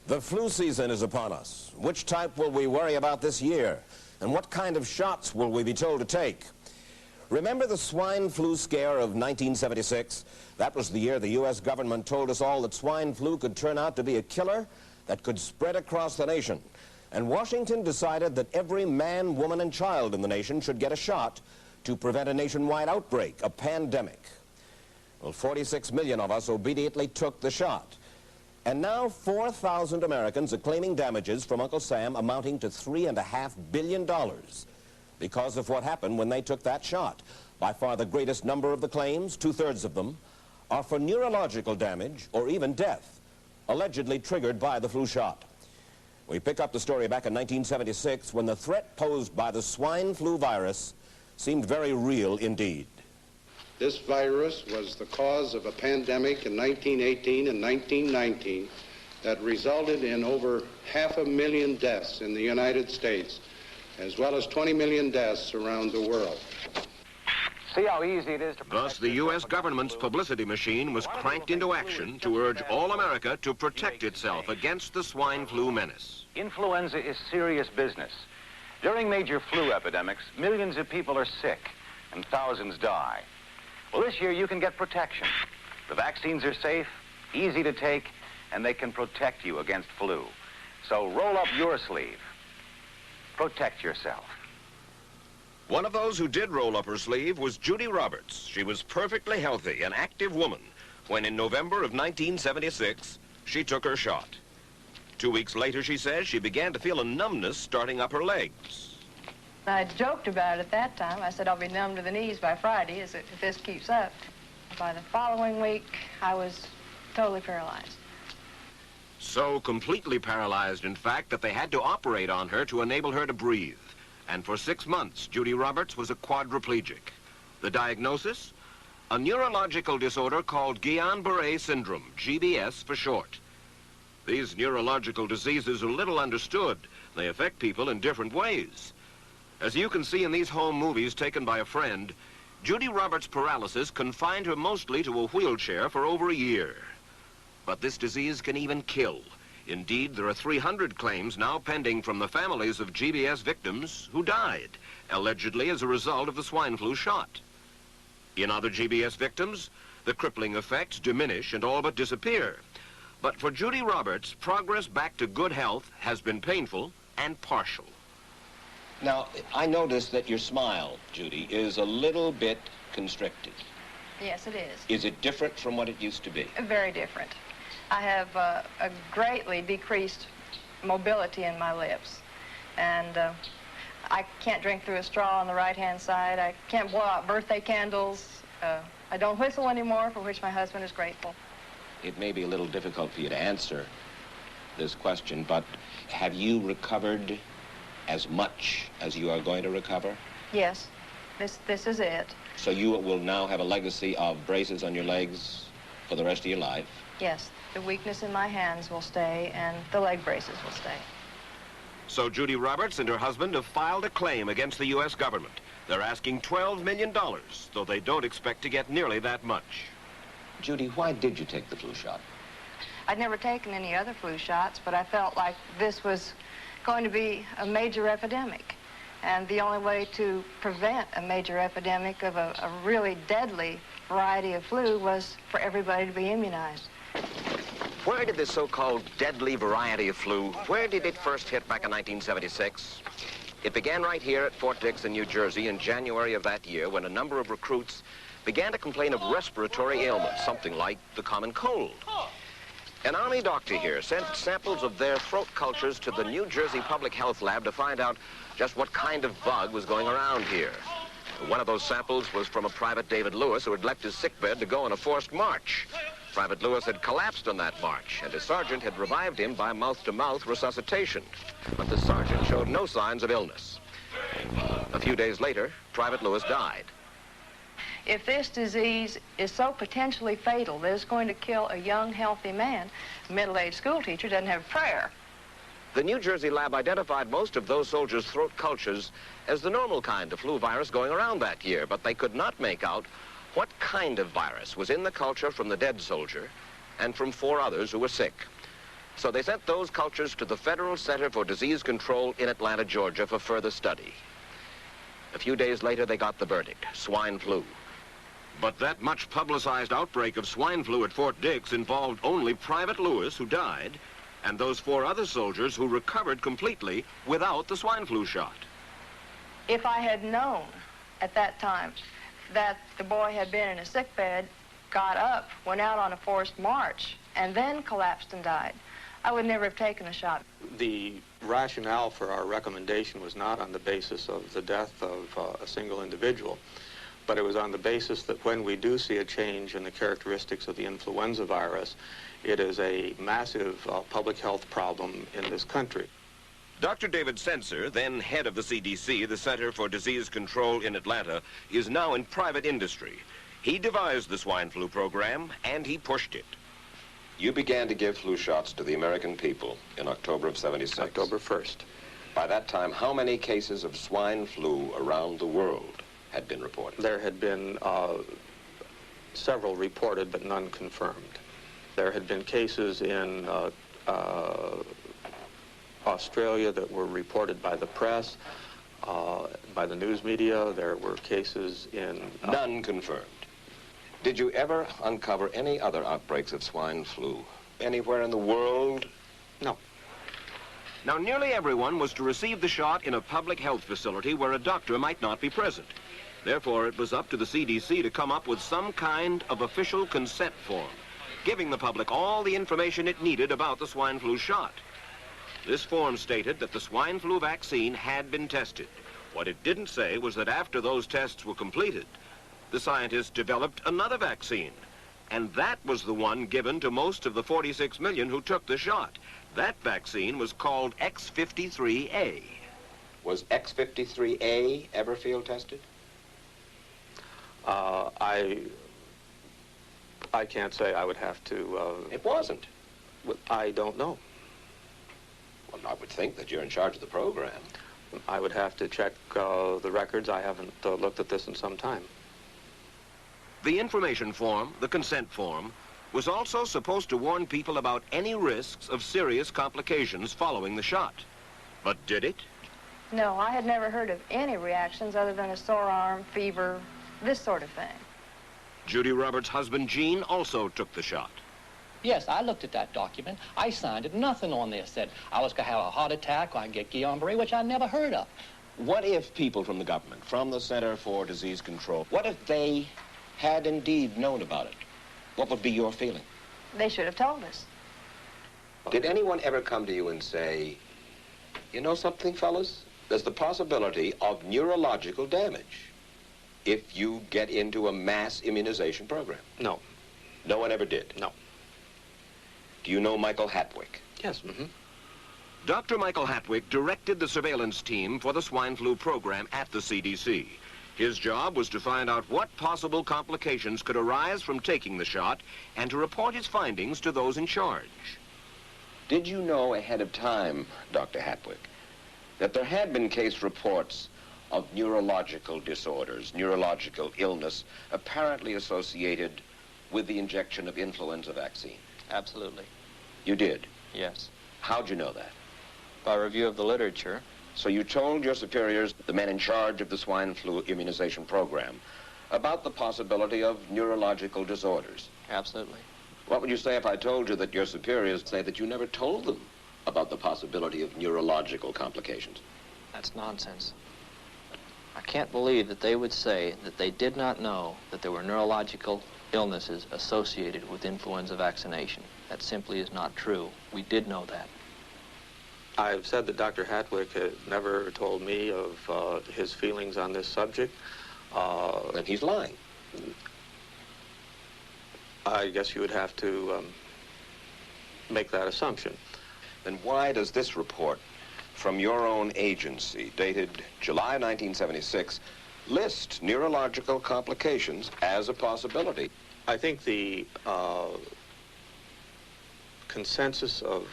The flu season is upon us. Which type will we worry about this year? And what kind of shots will we be told to take? Remember the swine flu scare of 1976? That was the year the U.S. government told us all that swine flu could turn out to be a killer that could spread across the nation. And Washington decided that every man, woman, and child in the nation should get a shot to prevent a nationwide outbreak, a pandemic. Well, 46 million of us obediently took the shot. And now 4,000 Americans are claiming damages from Uncle Sam amounting to $3.5 billion because of what happened when they took that shot. By far the greatest number of the claims, 2/3 of them, are for neurological damage or even death, allegedly triggered by the flu shot. We pick up the story back in 1976 when the threat posed by the swine flu virus seemed very real indeed. This virus was the cause of a pandemic in 1918 and 1919 that resulted in over 500,000 deaths in the United States, as well as 20 million deaths around the world. See how easy it is to... Thus, the U.S. government's publicity machine was cranked into action to urge all America to protect itself against the swine flu menace. Influenza is serious business. During major flu epidemics, millions of people are sick and thousands die. Well, this year you can get protection. The vaccines are safe, easy to take, and they can protect you against flu. So roll up your sleeve. Protect yourself. One of those who did roll up her sleeve was Judy Roberts. She was perfectly healthy, an active woman, when in November of 1976, she took her shot. 2 weeks later, she says, she began to feel a numbness starting up her legs. I joked about it at that time. I said I'll be numb to the knees by Friday if this keeps up. By the following week, I was totally paralyzed. So completely paralyzed, in fact, that they had to operate on her to enable her to breathe. And for 6 months, Judy Roberts was a quadriplegic. The diagnosis? A neurological disorder called Guillain-Barré syndrome, GBS for short. These neurological diseases are little understood. They affect people in different ways. As you can see in these home movies taken by a friend, Judy Roberts' paralysis confined her mostly to a wheelchair for over a year. But this disease can even kill. Indeed, there are 300 claims now pending from the families of GBS victims who died, allegedly as a result of the swine flu shot. In other GBS victims, the crippling effects diminish and all but disappear. But for Judy Roberts, progress back to good health has been painful and partial. Now, I noticed that your smile, Judy, is a little bit constricted. Yes, it is. Is it different from what it used to be? Very different. I have a greatly decreased mobility in my lips. And I can't drink through a straw on the right-hand side. I can't blow out birthday candles. I don't whistle anymore, for which my husband is grateful. It may be a little difficult for you to answer this question, but have you recovered as much as you are going to recover? Yes, this is it. So you will now have a legacy of braces on your legs for the rest of your life? Yes, the weakness in my hands will stay and the leg braces will stay. So Judy Roberts and her husband have filed a claim against the U.S. government. They're asking $12 million, though they don't expect to get nearly that much. Judy, why did you take the flu shot? I'd never taken any other flu shots, but I felt like this was going to be a major epidemic. And the only way to prevent a major epidemic of a really deadly variety of flu was for everybody to be immunized. Where did this so-called deadly variety of flu, where did it first hit back in 1976? It began right here at Fort Dix in New Jersey in January of that year when a number of recruits began to complain of respiratory ailments, something like the common cold. An Army doctor here sent samples of their throat cultures to the New Jersey Public Health Lab to find out just what kind of bug was going around here. One of those samples was from a Private David Lewis who had left his sickbed to go on a forced march. Private Lewis had collapsed on that march, and his sergeant had revived him by mouth-to-mouth resuscitation. But the sergeant showed no signs of illness. A few days later, Private Lewis died. If this disease is so potentially fatal that it's going to kill a young, healthy man, a middle-aged school teacher doesn't have a prayer. The New Jersey lab identified most of those soldiers' throat cultures as the normal kind of flu virus going around that year, but they could not make out what kind of virus was in the culture from the dead soldier and from 4 others who were sick. So they sent those cultures to the Federal Center for Disease Control in Atlanta, Georgia for further study. A few days later, they got the verdict: swine flu. But that much publicized outbreak of swine flu at Fort Dix involved only Private Lewis, who died, and those 4 other soldiers who recovered completely without the swine flu shot. If I had known at that time that the boy had been in a sick bed, got up, went out on a forced march, and then collapsed and died, I would never have taken the shot. The rationale for our recommendation was not on the basis of the death of a single individual, but it was on the basis that when we do see a change in the characteristics of the influenza virus, it is a massive public health problem in this country. Dr. David Senser, then head of the CDC, the Center for Disease Control in Atlanta, is now in private industry. He devised the swine flu program, and he pushed it. You began to give flu shots to the American people in October of '76. October 1st. By that time, how many cases of swine flu around the world had been reported? There had been several reported, but none confirmed. There had been cases in Australia that were reported by the press, by the news media. There were cases in... None confirmed. Did you ever uncover any other outbreaks of swine flu anywhere in the world? No. Now, nearly everyone was to receive the shot in a public health facility where a doctor might not be present. Therefore, it was up to the CDC to come up with some kind of official consent form, giving the public all the information it needed about the swine flu shot. This form stated that the swine flu vaccine had been tested. What it didn't say was that after those tests were completed, the scientists developed another vaccine, and that was the one given to most of the 46 million who took the shot. That vaccine was called X53A. Was X53A ever field tested? I can't say. I would have to... It wasn't. I don't know. Well, I would think that you're in charge of the program. I would have to check the records. I haven't looked at this in some time. The information form, the consent form, was also supposed to warn people about any risks of serious complications following the shot. But did it? No, I had never heard of any reactions other than a sore arm, fever, this sort of thing. Judy Roberts' husband, Gene, also took the shot. Yes, I looked at that document. I signed it. Nothing on there said I was going to have a heart attack or I get Guillain-Barré, which I never heard of. What if people from the government, from the Center for Disease Control, what if they had indeed known about it? What would be your feeling? They should have told us. Did anyone ever come to you and say, you know something, fellas? There's the possibility of neurological damage if you get into a mass immunization program? No. No one ever did? No. Do you know Michael Hatwick? Yes. Mm-hmm. Dr. Michael Hatwick directed the surveillance team for the swine flu program at the CDC. His job was to find out what possible complications could arise from taking the shot and to report his findings to those in charge. Did you know ahead of time, Dr. Hatwick, that there had been case reports of neurological disorders, neurological illness, apparently associated with the injection of influenza vaccine? Absolutely. You did? Yes. How'd you know that? By review of the literature. So you told your superiors, the men in charge of the swine flu immunization program, about the possibility of neurological disorders? Absolutely. What would you say if I told you that your superiors say that you never told them about the possibility of neurological complications? That's nonsense. I can't believe that they would say that they did not know that there were neurological illnesses associated with influenza vaccination. That simply is not true. We did know that. I've said that Dr. Hatwick had never told me of his feelings on this subject. Then he's lying. I guess you would have to make that assumption. Then why does this report from your own agency, dated July 1976, list neurological complications as a possibility? I think the consensus of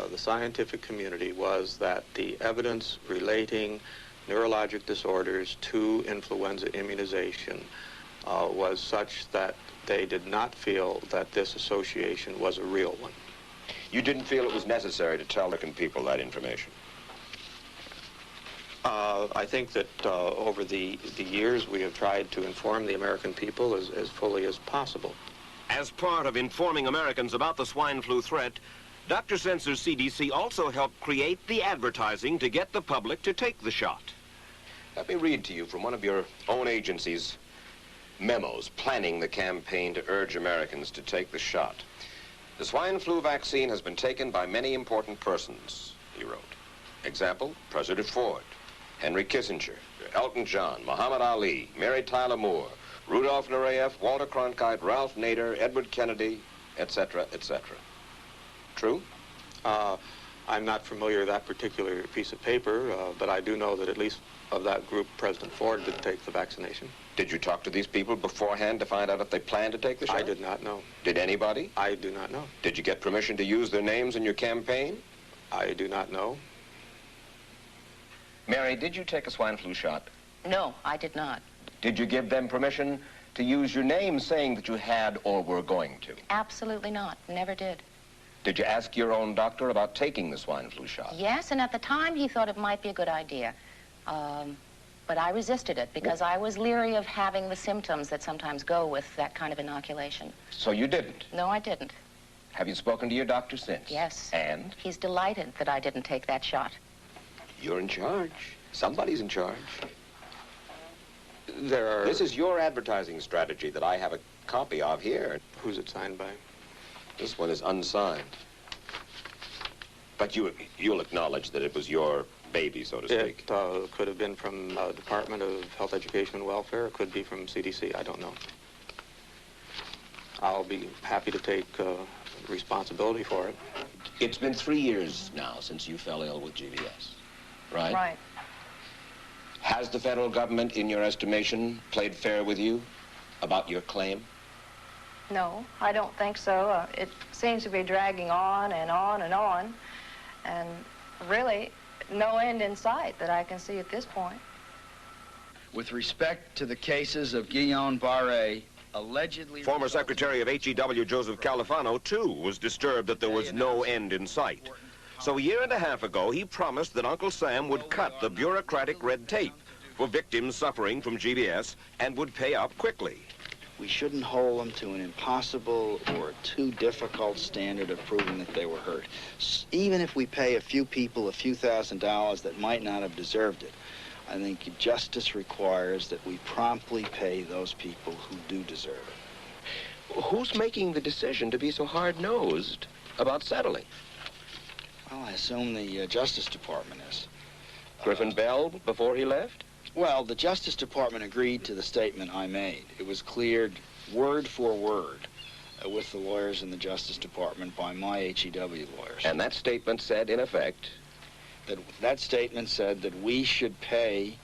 the scientific community was that the evidence relating neurologic disorders to influenza immunization was such that they did not feel that this association was a real one. You didn't feel it was necessary to tell American people that information? I think that over the years we have tried to inform the American people as fully as possible. As part of informing Americans about the swine flu threat, Dr. Sensor's CDC also helped create the advertising to get the public to take the shot. Let me read to you from one of your own agency's memos planning the campaign to urge Americans to take the shot. The swine flu vaccine has been taken by many important persons, he wrote. Example, President Ford, Henry Kissinger, Elton John, Muhammad Ali, Mary Tyler Moore, Rudolph Nureyev, Walter Cronkite, Ralph Nader, Edward Kennedy, etc., etc. True? I'm not familiar with that particular piece of paper, but I do know that at least of that group, President Ford did take the vaccination. Did you talk to these people beforehand to find out if they planned to take the shot? I did not know. Did anybody? I do not know. Did you get permission to use their names in your campaign? I do not know. Mary, did you take a swine flu shot? No, I did not. Did you give them permission to use your name saying that you had or were going to? Absolutely not. Never did. Did you ask your own doctor about taking the swine flu shot? Yes, and at the time he thought it might be a good idea. But I resisted it because I was leery of having the symptoms that sometimes go with that kind of inoculation. So you didn't? No, I didn't. Have you spoken to your doctor since? Yes. And? He's delighted that I didn't take that shot. You're in charge. Somebody's in charge. There are... This is your advertising strategy that I have a copy of here. Who's it signed by? This one is unsigned. But you'll acknowledge that it was your baby, so to speak. It could have been from Department of Health, Education, and Welfare. It could be from CDC. I don't know. I'll be happy to take responsibility for it. It's been 3 years now since you fell ill with GBS, right? Right. Has the federal government, in your estimation, played fair with you about your claim? No, I don't think so. It seems to be dragging on and on and on, and really no end in sight that I can see at this point. With respect to the cases of Guillain-Barré, allegedly... Former Secretary of HEW Joseph Califano, too, was disturbed that there was no end in sight. So a year and a half ago, he promised that Uncle Sam would cut the bureaucratic red tape for victims suffering from GBS and would pay up quickly. We shouldn't hold them to an impossible or too difficult standard of proving that they were hurt. Even if we pay a few people a few $1,000s that might not have deserved it, I think justice requires that we promptly pay those people who do deserve it. Who's making the decision to be so hard-nosed about settling? Well, I assume the Justice Department is. Griffin Bell before he left? Well, the Justice Department agreed to the statement I made. It was cleared word for word with the lawyers in the Justice Department by my HEW lawyers. And that statement said, in effect? That statement said that we should pay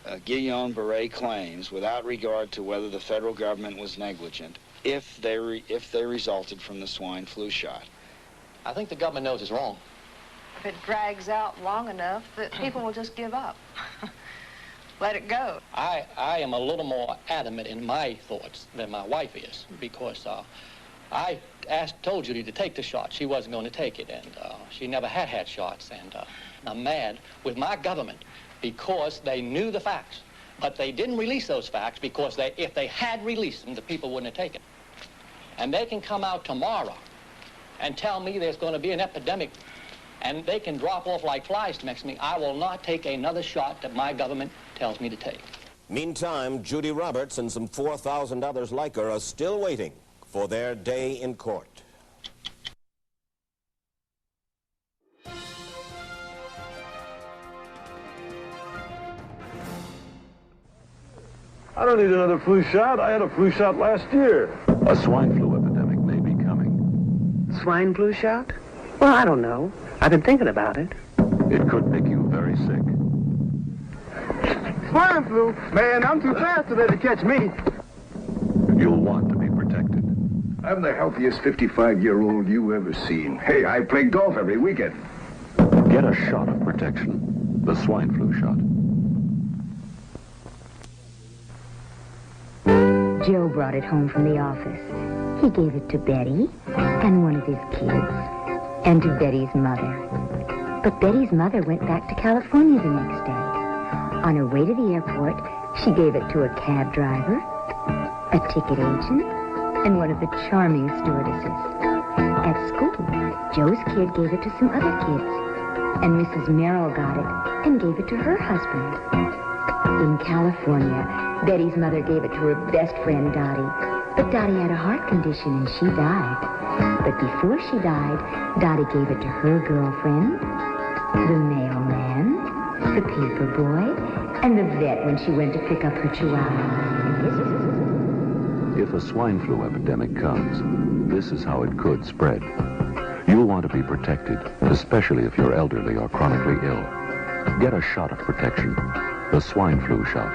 Guillain-Barré claims without regard to whether the federal government was negligent if they resulted from the swine flu shot. I think the government knows it's wrong. If it drags out long enough, that people will just give up. Let it go. I am a little more adamant in my thoughts than my wife is, because I told Judy to take the shot. She wasn't going to take it, and she never had shots, and I'm mad with my government because they knew the facts, but they didn't release those facts because if they had released them, the people wouldn't have taken it. And they can come out tomorrow and tell me there's going to be an epidemic, and they can drop off like flies next to me. I will not take another shot that my government tells me to take. Meantime, Judy Roberts and some 4,000 others like her are still waiting for their day in court. I don't need another flu shot. I had a flu shot last year. A swine flu epidemic may be coming. Swine flu shot? Well, I don't know. I've been thinking about it. It could make you very sick. Swine flu? Man, I'm too fast to let it catch me. You'll want to be protected. I'm the healthiest 55-year-old you ever seen. Hey, I play golf every weekend. Get a shot of protection. The swine flu shot. Joe brought it home from the office. He gave it to Betty and one of his kids. and to Betty's mother. But Betty's mother went back to California the next day. On her way to the airport, she gave it to a cab driver, a ticket agent, and one of the charming stewardesses. At school, Joe's kid gave it to some other kids, and Mrs. Merrill got it and gave it to her husband. In California, Betty's mother gave it to her best friend, Dottie, but Dottie had a heart condition and she died. But before she died, Dottie gave it to her girlfriend, the mailman, the paper boy, and the vet when she went to pick up her chihuahua. If a swine flu epidemic comes, this is how it could spread. You'll want to be protected, especially if you're elderly or chronically ill. Get a shot of protection, the swine flu shot.